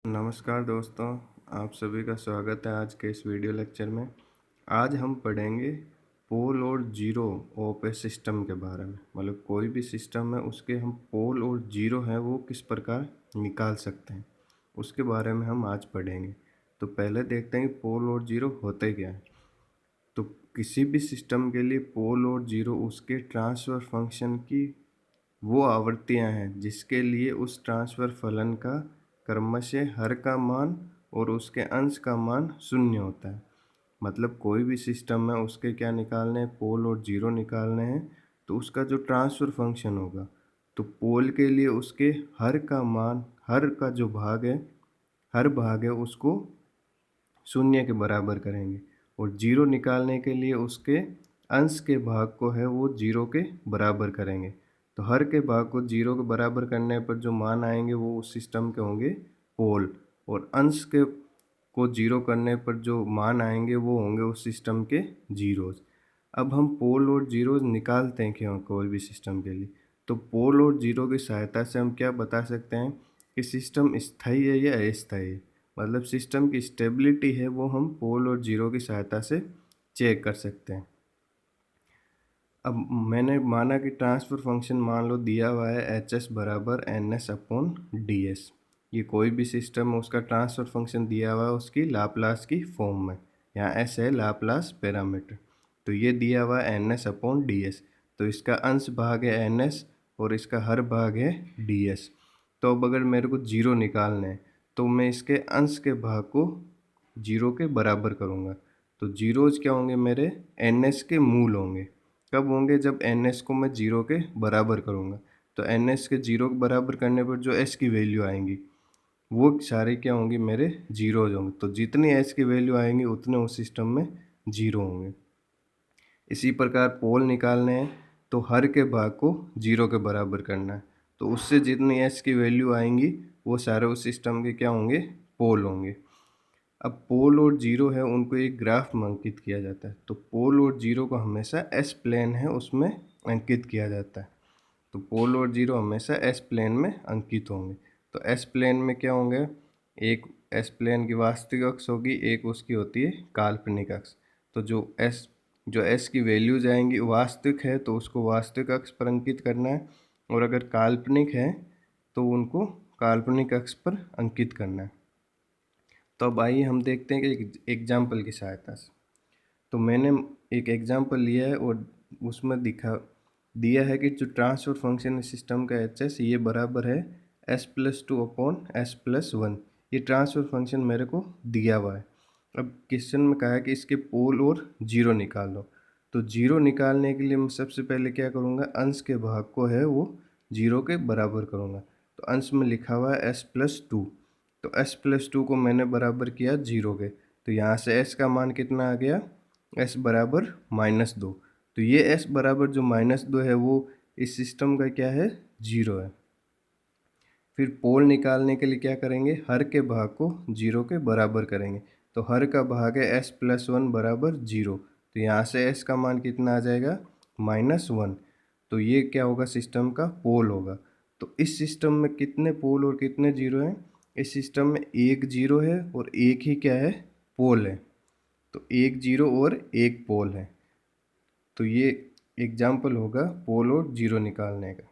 नमस्कार दोस्तों, आप सभी का स्वागत है आज के इस वीडियो लेक्चर में। आज हम पढ़ेंगे पोल और जीरो ऑफ ए सिस्टम के बारे में। मतलब कोई भी सिस्टम है उसके हम पोल और जीरो हैं वो किस प्रकार निकाल सकते हैं, उसके बारे में हम आज पढ़ेंगे। तो पहले देखते हैं कि पोल और जीरो होते क्या है। तो किसी भी सिस्टम के लिए पोल और जीरो उसके ट्रांसफ़र फंक्शन की वो आवृत्तियां हैं जिसके लिए उस ट्रांसफ़र फलन का क्रमशः हर का मान और उसके अंश का मान शून्य होता है। मतलब कोई भी सिस्टम है उसके क्या निकालने हैं, पोल और जीरो निकालने हैं। तो उसका जो ट्रांसफ़र फंक्शन होगा, तो पोल के लिए उसके हर का मान, हर का जो भाग है, हर भाग है उसको शून्य के बराबर करेंगे। और जीरो निकालने के लिए उसके अंश के भाग को है वो जीरो के बराबर करेंगे। तो हर के भाग को जीरो के बराबर करने पर जो मान आएंगे वो उस सिस्टम के होंगे पोल, और अंश के को जीरो करने पर जो मान आएंगे वो होंगे उस सिस्टम के जीरोज। अब हम पोल और जीरोज निकालते हैं क्यों कोई भी सिस्टम के लिए। तो पोल और जीरो की सहायता से हम क्या बता सकते हैं कि सिस्टम स्थायी है या अस्थायी है। मतलब सिस्टम की स्टेबिलिटी है वो हम पोल और जीरो की सहायता से चेक कर सकते हैं। अब मैंने माना कि ट्रांसफ़र फंक्शन मान लो दिया हुआ है एच एस बराबर N S upon D S. ये कोई भी सिस्टम है उसका ट्रांसफ़र फंक्शन दिया हुआ है उसकी लाप्लास की फॉर्म में। यहाँ एस है लाप्लास पैरामीटर। तो ये दिया हुआ है N S upon D S. तो इसका अंश भाग है एन एस और इसका हर भाग है डी एस। तो अब अगर मेरे को जीरो निकालना है तो मैं इसके अंश के भाग को जीरो के बराबर करूँगा। तो जीरोज क्या होंगे मेरे एन एस के मूल होंगे। कब होंगे? जब एन एस को मैं जीरो के बराबर करूँगा। तो एन एस के जीरो के बराबर करने पर जो एस की वैल्यू आएंगी वो सारे क्या होंगी मेरे जीरोज होंगे। तो जितनी एस की वैल्यू आएंगी उतने उस सिस्टम में जीरो होंगे। इसी प्रकार पोल निकालने हैं तो हर के भाग को जीरो के बराबर करना है। तो उससे जितनी एस की वैल्यू आएंगी वो सारे उस सिस्टम के क्या होंगे? पोल होंगे। अब पोल और जीरो है उनको एक ग्राफ में अंकित किया जाता है। तो पोल और जीरो को हमेशा एस प्लेन है उसमें अंकित किया जाता है। तो पोल और जीरो हमेशा एस प्लेन में अंकित होंगे। तो एस प्लेन में क्या होंगे? एक एस प्लेन की वास्तविक अक्ष होगी, एक उसकी होती है काल्पनिक अक्ष। तो जो एस की वैल्यूज आएंगी वास्तविक है तो उसको वास्तविक अक्ष पर अंकित करना है, और अगर काल्पनिक है तो उनको काल्पनिक अक्ष पर अंकित करना है। तो अब आइए हम देखते हैं कि एक एग्जाम्पल की सहायता से। तो मैंने एक एग्जाम्पल लिया है और उसमें दिया है कि जो ट्रांसफर फंक्शन सिस्टम का एच एस ये बराबर है s+2 अपॉन s+1। ये ट्रांसफर फंक्शन मेरे को दिया हुआ है। अब क्वेश्चन में कहा है कि इसके पोल और जीरो निकाल लो। तो जीरो निकालने के लिए मैं सबसे पहले क्या करूँगा? अंश के भाग को है वो जीरो के बराबर करूँगा। तो अंश में लिखा हुआ है s+2। तो s+2 को मैंने बराबर किया जीरो के। तो यहाँ से s का मान कितना आ गया? s बराबर -2। तो ये s बराबर जो -2 है वो इस सिस्टम का क्या है? जीरो है। फिर पोल निकालने के लिए क्या करेंगे? हर के भाग को जीरो के बराबर करेंगे। तो हर का भाग है s+1 बराबर जीरो। तो यहाँ से s का मान कितना आ जाएगा? -1। तो ये क्या होगा? सिस्टम का पोल होगा। तो इस सिस्टम में कितने पोल और कितने जीरो हैं? इस सिस्टम में एक जीरो है और एक ही क्या है? पोल है। तो एक जीरो और एक पोल है। तो ये एग्जाम्पल होगा पोल और जीरो निकालने का।